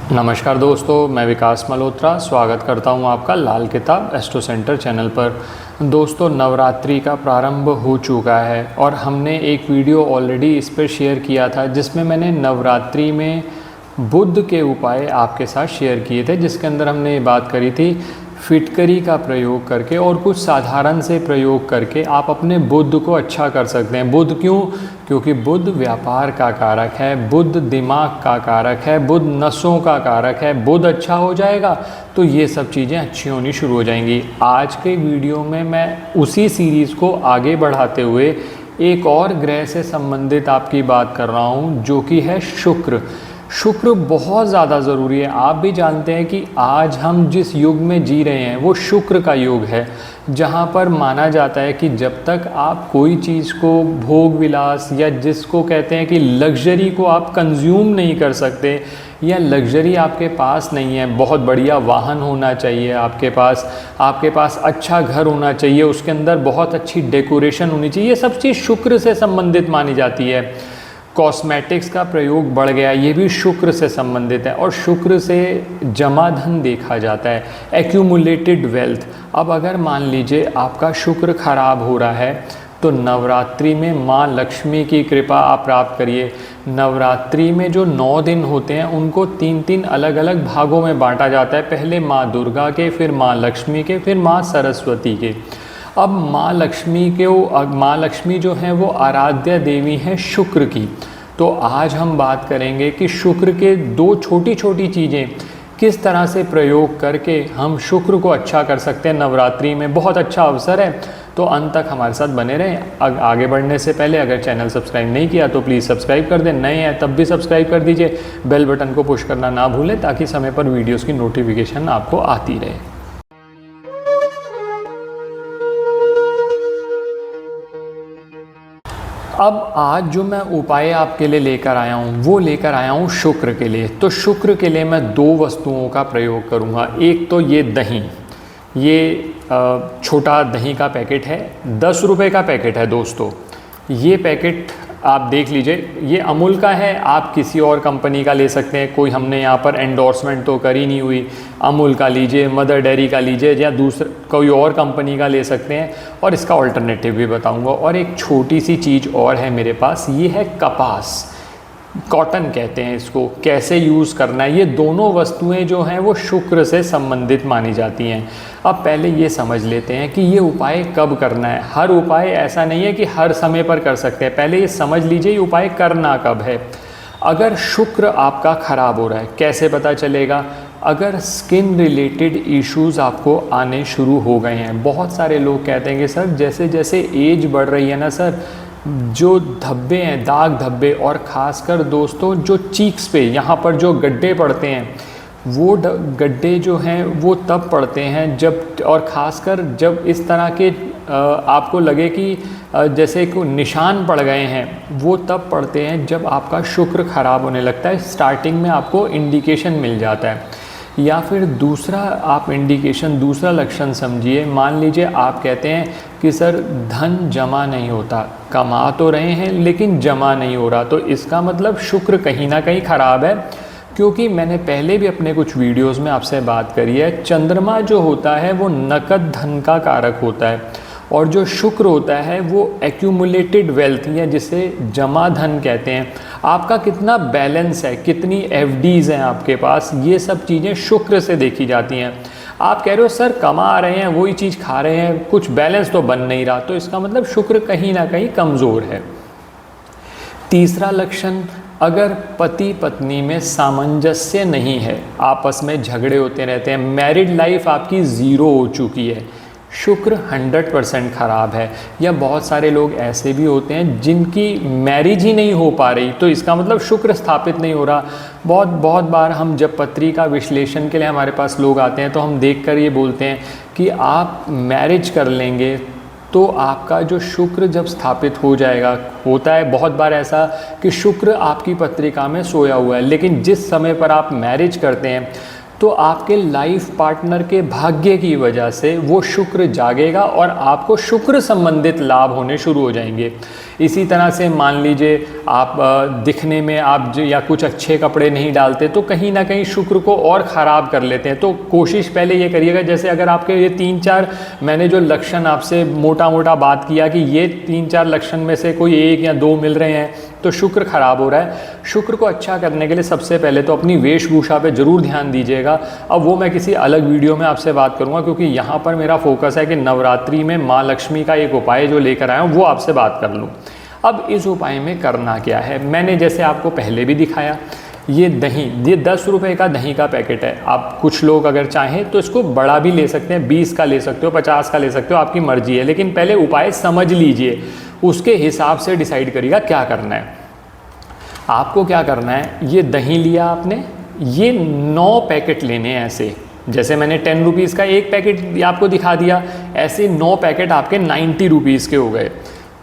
नमस्कार दोस्तों, मैं विकास मल्होत्रा स्वागत करता हूं आपका लाल किताब एस्ट्रो सेंटर चैनल पर। दोस्तों, नवरात्रि का प्रारंभ हो चुका है और हमने एक वीडियो ऑलरेडी इस पर शेयर किया था जिसमें मैंने नवरात्रि में बुध के उपाय आपके साथ शेयर किए थे, जिसके अंदर हमने ये बात करी थी फिटकरी का प्रयोग करके और कुछ साधारण से प्रयोग करके आप अपने बुध को अच्छा कर सकते हैं। बुध क्यों? क्योंकि बुध व्यापार का कारक है, बुध दिमाग का कारक है, बुध नसों का कारक है। बुध अच्छा हो जाएगा तो ये सब चीज़ें अच्छी होनी शुरू हो जाएंगी। आज के वीडियो में मैं उसी सीरीज़ को आगे बढ़ाते हुए एक और ग्रह से संबंधित आपकी बात कर रहा हूँ, जो कि है शुक्र। शुक्र बहुत ज़्यादा ज़रूरी है। आप भी जानते हैं कि आज हम जिस युग में जी रहे हैं वो शुक्र का युग है, जहाँ पर माना जाता है कि जब तक आप कोई चीज़ को भोग विलास या जिसको कहते हैं कि लग्जरी को आप कंज्यूम नहीं कर सकते या लग्जरी आपके पास नहीं है, बहुत बढ़िया वाहन होना चाहिए आपके पास अच्छा घर होना चाहिए, उसके अंदर बहुत अच्छी डेकोरेशन होनी चाहिए, ये सब चीज़ शुक्र से संबंधित मानी जाती है। कॉस्मेटिक्स का प्रयोग बढ़ गया, ये भी शुक्र से संबंधित है और शुक्र से जमा धन देखा जाता है, एक्यूमुलेटेड वेल्थ। अब अगर मान लीजिए आपका शुक्र खराब हो रहा है तो नवरात्रि में माँ लक्ष्मी की कृपा आप प्राप्त करिए। नवरात्रि में जो 9 दिन होते हैं उनको 3-3 अलग अलग भागों में बांटा जाता है। पहले माँ दुर्गा के, फिर माँ लक्ष्मी के, फिर माँ सरस्वती के। अब माँ लक्ष्मी जो है वो आराध्य देवी है शुक्र की। तो आज हम बात करेंगे कि शुक्र के 2 छोटी छोटी चीज़ें किस तरह से प्रयोग करके हम शुक्र को अच्छा कर सकते हैं। नवरात्रि में बहुत अच्छा अवसर है, तो अंत तक हमारे साथ बने रहें। आगे बढ़ने से पहले अगर चैनल सब्सक्राइब नहीं किया तो प्लीज़ सब्सक्राइब कर दें, नए हैं तब भी सब्सक्राइब कर दीजिए, बेल बटन को पुश करना ना भूलें ताकि समय पर वीडियोज़ की नोटिफिकेशन आपको आती रहे। अब आज जो मैं उपाय आपके लिए लेकर आया हूँ वो लेकर आया हूँ शुक्र के लिए। तो शुक्र के लिए मैं 2 वस्तुओं का प्रयोग करूँगा। एक तो ये दही, ये छोटा दही का पैकेट है, 10 रुपये का पैकेट है दोस्तों। ये पैकेट आप देख लीजिए, ये अमूल का है, आप किसी और कंपनी का ले सकते हैं। कोई हमने यहाँ पर एंडोर्समेंट तो करी नहीं हुई। अमूल का लीजिए, मदर डेयरी का लीजिए या दूसरा कोई और कंपनी का ले सकते हैं, और इसका ऑल्टरनेटिव भी बताऊँगा। और एक छोटी सी चीज़ और है मेरे पास, ये है कपास, कॉटन कहते हैं इसको। कैसे यूज़ करना है, ये दोनों वस्तुएं जो हैं वो शुक्र से संबंधित मानी जाती हैं। अब पहले ये समझ लेते हैं कि ये उपाय कब करना है। हर उपाय ऐसा नहीं है कि हर समय पर कर सकते हैं। पहले ये समझ लीजिए ये उपाय करना कब है। अगर शुक्र आपका ख़राब हो रहा है, कैसे पता चलेगा? अगर स्किन रिलेटेड इश्यूज़ आपको आने शुरू हो गए हैं। बहुत सारे लोग कहते हैं कि सर जैसे जैसे एज बढ़ रही है ना सर, जो धब्बे हैं, दाग धब्बे, और ख़ासकर दोस्तों जो चीक्स पे यहाँ पर जो गड्ढे पड़ते हैं, वो गड्ढे जो हैं वो तब पड़ते हैं जब, और ख़ासकर जब इस तरह के आपको लगे कि जैसे कोई निशान पड़ गए हैं, वो तब पड़ते हैं जब आपका शुक्र ख़राब होने लगता है। स्टार्टिंग में आपको इंडिकेशन मिल जाता है। या फिर दूसरा आप इंडिकेशन, दूसरा लक्षण समझिए। मान लीजिए आप कहते हैं कि सर धन जमा नहीं होता, कमा तो रहे हैं लेकिन जमा नहीं हो रहा, तो इसका मतलब शुक्र कहीं ना कहीं ख़राब है। क्योंकि मैंने पहले भी अपने कुछ वीडियोस में आपसे बात करी है, चंद्रमा जो होता है वो नकद धन का कारक होता है, और जो शुक्र होता है वो एक्यूमुलेटेड वेल्थ या जिसे जमा धन कहते हैं। आपका कितना बैलेंस है, कितनी एफडीज़ हैं आपके पास, ये सब चीज़ें शुक्र से देखी जाती हैं। आप कह रहे हो सर कमा रहे हैं, वही चीज़ खा रहे हैं, कुछ बैलेंस तो बन नहीं रहा, तो इसका मतलब शुक्र कहीं ना कहीं कमज़ोर है। तीसरा लक्षण, अगर पति पत्नी में सामंजस्य नहीं है, आपस में झगड़े होते रहते हैं, मैरिड लाइफ आपकी 0 हो चुकी है, शुक्र 100% ख़राब है। या बहुत सारे लोग ऐसे भी होते हैं जिनकी मैरिज ही नहीं हो पा रही, तो इसका मतलब शुक्र स्थापित नहीं हो रहा। बहुत बार हम जब पत्री का विश्लेषण के लिए हमारे पास लोग आते हैं तो हम देखकर ये बोलते हैं कि आप मैरिज कर लेंगे तो आपका जो शुक्र जब स्थापित हो जाएगा। होता है बहुत बार ऐसा कि शुक्र आपकी पत्रिका में सोया हुआ है, लेकिन जिस समय पर आप मैरिज करते हैं तो आपके लाइफ पार्टनर के भाग्य की वजह से वो शुक्र जागेगा और आपको शुक्र संबंधित लाभ होने शुरू हो जाएंगे। इसी तरह से मान लीजिए आप दिखने में आप या कुछ अच्छे कपड़े नहीं डालते तो कहीं ना कहीं शुक्र को और ख़राब कर लेते हैं। तो कोशिश पहले ये करिएगा, जैसे अगर आपके ये 3-4 मैंने जो लक्षण आपसे मोटा मोटा बात किया कि ये 3-4 लक्षण में से कोई 1 या 2 मिल रहे हैं तो शुक्र खराब हो रहा है। शुक्र को अच्छा करने के लिए सबसे पहले तो अपनी वेशभूषा पे ज़रूर ध्यान दीजिएगा। अब वो मैं किसी अलग वीडियो में आपसे बात करूँगा, क्योंकि यहाँ पर मेरा फोकस है कि नवरात्रि में माँ लक्ष्मी का एक उपाय जो लेकर आया हूँ वो आपसे बात कर लूँ। अब इस उपाय में करना क्या है, मैंने जैसे आपको पहले भी दिखाया, ये दही, ये 10 रुपये का दही का पैकेट है। आप कुछ लोग अगर चाहें तो इसको बड़ा भी ले सकते हैं, 20 का ले सकते हो, 50 का ले सकते हो, आपकी मर्जी है। लेकिन पहले उपाय समझ लीजिए, उसके हिसाब से डिसाइड करिएगा क्या करना है। आपको क्या करना है, ये दही लिया आपने, ये 9 पैकेट लेने हैं ऐसे, जैसे मैंने 10 रुपीज़ का एक पैकेट आपको दिखा दिया, ऐसे 9 पैकेट आपके 90 रुपीज़ के हो गए।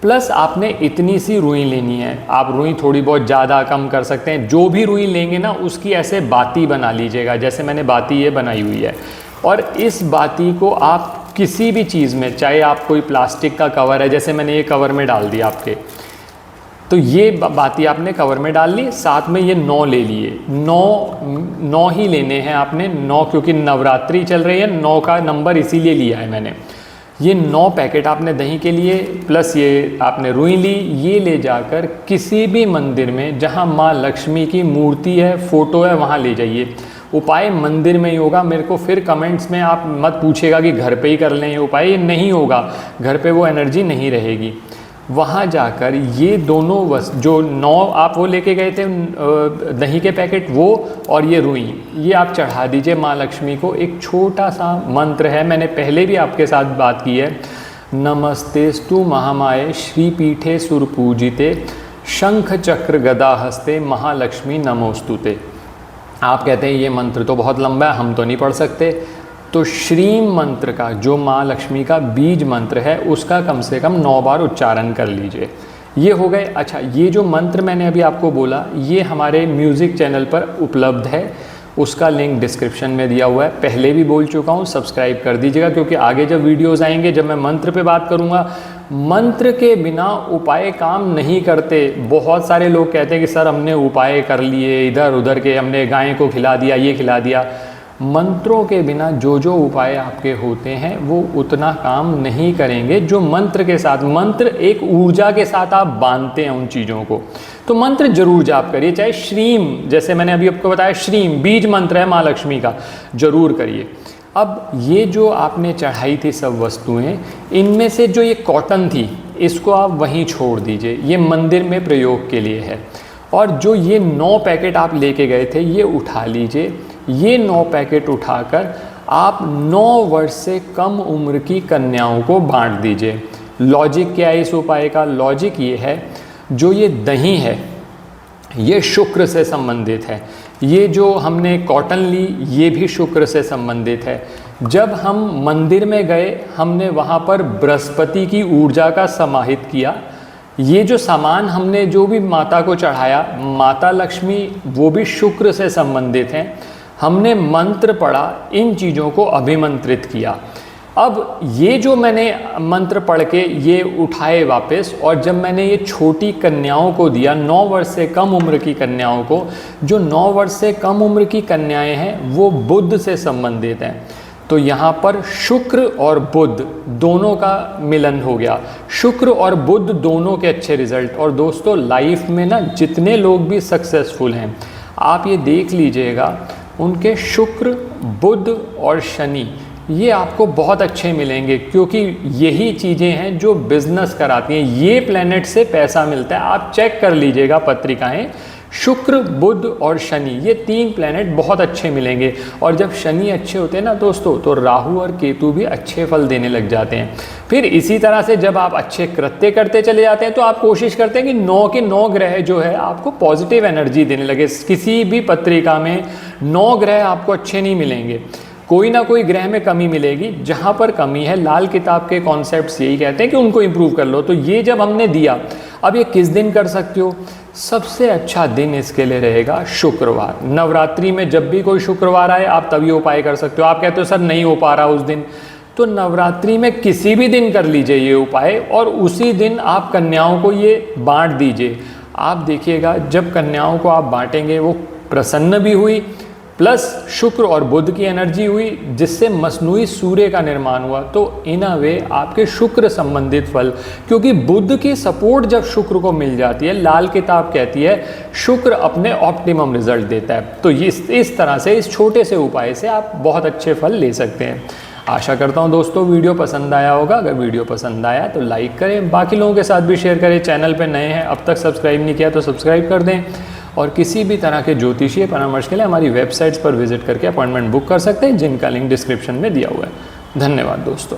प्लस आपने इतनी सी रुई लेनी है। आप रुई थोड़ी बहुत ज़्यादा कम कर सकते हैं, जो भी रुई लेंगे ना उसकी ऐसे बाती बना लीजिएगा, जैसे मैंने बाती ये बनाई हुई है। और इस बाती को आप किसी भी चीज़ में, चाहे आप कोई प्लास्टिक का कवर है, जैसे मैंने ये कवर में डाल दिया आपके, तो ये बाती आपने कवर में डाल ली, साथ में ये 9 ले लिए। 9 ही लेने हैं आपने, 9, क्योंकि नवरात्रि चल रही है, 9 का नंबर इसीलिए लिया है मैंने। ये 9 पैकेट आपने दही के लिए, प्लस ये आपने रुई ली, ये ले जाकर किसी भी मंदिर में जहाँ माँ लक्ष्मी की मूर्ति है, फ़ोटो है, वहाँ ले जाइए। उपाय मंदिर में ही होगा। मेरे को फिर कमेंट्स में आप मत पूछेगा कि घर पे ही कर लें ये उपाय, ये नहीं होगा, घर पे वो एनर्जी नहीं रहेगी। वहाँ जाकर ये दोनों जो 9 आप वो लेके गए थे दही के पैकेट, वो और ये रुई, ये आप चढ़ा दीजिए माँ लक्ष्मी को। एक छोटा सा मंत्र है, मैंने पहले भी आपके साथ बात की है। नमस्तेस्तु महामाये श्रीपीठे सुरपूजिते शंख चक्र गदा हस्ते महालक्ष्मी नमोस्तुते। आप कहते हैं ये मंत्र तो बहुत लंबा है, हम तो नहीं पढ़ सकते, तो श्रीम मंत्र का, जो माँ लक्ष्मी का बीज मंत्र है, उसका कम से कम 9 बार उच्चारण कर लीजिए। ये हो गए। अच्छा, ये जो मंत्र मैंने अभी आपको बोला, ये हमारे म्यूज़िक चैनल पर उपलब्ध है, उसका लिंक डिस्क्रिप्शन में दिया हुआ है। पहले भी बोल चुका हूँ, सब्सक्राइब कर दीजिएगा, क्योंकि आगे जब वीडियोज़ आएंगे, जब मैं मंत्र पे बात करूँगा, मंत्र के बिना उपाय काम नहीं करते। बहुत सारे लोग कहते हैं कि सर हमने उपाय कर लिए इधर उधर के, हमने गाय को खिला दिया, ये खिला दिया। मंत्रों के बिना जो जो उपाय आपके होते हैं वो उतना काम नहीं करेंगे जो मंत्र के साथ। मंत्र एक ऊर्जा के साथ आप बांधते हैं उन चीज़ों को, तो मंत्र जरूर जाप करिए। चाहे श्रीम, जैसे मैंने अभी आपको बताया, श्रीम बीज मंत्र है माँ लक्ष्मी का, जरूर करिए। अब ये जो आपने चढ़ाई थी सब वस्तुएं, इनमें से जो ये कॉटन थी, इसको आप वहीं छोड़ दीजिए, ये मंदिर में प्रयोग के लिए है। और जो ये 9 पैकेट आप लेके गए थे, ये उठा लीजिए। ये 9 पैकेट उठाकर आप 9 वर्ष से कम उम्र की कन्याओं को बांट दीजिए। लॉजिक क्या है इस उपाय का? लॉजिक ये है, जो ये दही है ये शुक्र से संबंधित है, ये जो हमने कॉटन ली ये भी शुक्र से संबंधित है। जब हम मंदिर में गए, हमने वहाँ पर बृहस्पति की ऊर्जा का समाहित किया। ये जो सामान हमने जो भी माता को चढ़ाया, माता लक्ष्मी वो भी शुक्र से संबंधित हैं। हमने मंत्र पढ़ा, इन चीज़ों को अभिमंत्रित किया। अब ये जो मैंने मंत्र पढ़ के ये उठाए वापस, और जब मैंने ये छोटी कन्याओं को दिया, 9 वर्ष से कम उम्र की कन्याओं को, जो 9 वर्ष से कम उम्र की कन्याएं हैं वो बुध से संबंधित हैं। तो यहाँ पर शुक्र और बुध दोनों का मिलन हो गया, शुक्र और बुध दोनों के अच्छे रिजल्ट। और दोस्तों लाइफ में ना जितने लोग भी सक्सेसफुल हैं, आप ये देख लीजिएगा, उनके शुक्र, बुध और शनि ये आपको बहुत अच्छे मिलेंगे, क्योंकि यही चीज़ें हैं जो बिजनेस कराती हैं। ये प्लैनेट से पैसा मिलता है, आप चेक कर लीजिएगा पत्रिकाएं। शुक्र, बुध और शनि ये 3 प्लैनेट बहुत अच्छे मिलेंगे। और जब शनि अच्छे होते हैं ना दोस्तों, तो राहु और केतु भी अच्छे फल देने लग जाते हैं। फिर इसी तरह से जब आप अच्छे कृत्य करते चले जाते हैं, तो आप कोशिश करते हैं कि 9 के 9 ग्रह जो है आपको पॉजिटिव एनर्जी देने लगे। किसी भी पत्रिका में 9 ग्रह आपको अच्छे नहीं मिलेंगे, कोई ना कोई ग्रह में कमी मिलेगी। जहाँ पर कमी है, लाल किताब के कॉन्सेप्ट्स यही कहते हैं कि उनको इम्प्रूव कर लो। तो ये जब हमने दिया, अब ये किस दिन कर सकते हो? सबसे अच्छा दिन इसके लिए रहेगा शुक्रवार। नवरात्रि में जब भी कोई शुक्रवार आए, आप तभी उपाय कर सकते हो। आप कहते हो सर नहीं हो पा रहा उस दिन, तो नवरात्रि में किसी भी दिन कर लीजिए ये उपाय और उसी दिन आप कन्याओं को ये बांट दीजिए। आप देखिएगा जब कन्याओं को आप बांटेंगे वो प्रसन्न भी हुई, प्लस शुक्र और बुध की एनर्जी हुई, जिससे मसनूई सूर्य का निर्माण हुआ। तो इन अ वे आपके शुक्र संबंधित फल, क्योंकि बुध की सपोर्ट जब शुक्र को मिल जाती है, लाल किताब कहती है शुक्र अपने ऑप्टिमम रिजल्ट देता है। तो इस तरह से इस छोटे से उपाय से आप बहुत अच्छे फल ले सकते हैं। आशा करता हूं दोस्तों वीडियो पसंद आया होगा। अगर वीडियो पसंद आया तो लाइक करें, बाकी लोगों के साथ भी शेयर करें। चैनल पे नए हैं, अब तक सब्सक्राइब नहीं किया तो सब्सक्राइब कर दें। और किसी भी तरह के ज्योतिषीय परामर्श के लिए हमारी वेबसाइट्स पर विजिट करके अपॉइंटमेंट बुक कर सकते हैं, जिनका लिंक डिस्क्रिप्शन में दिया हुआ है। धन्यवाद दोस्तों।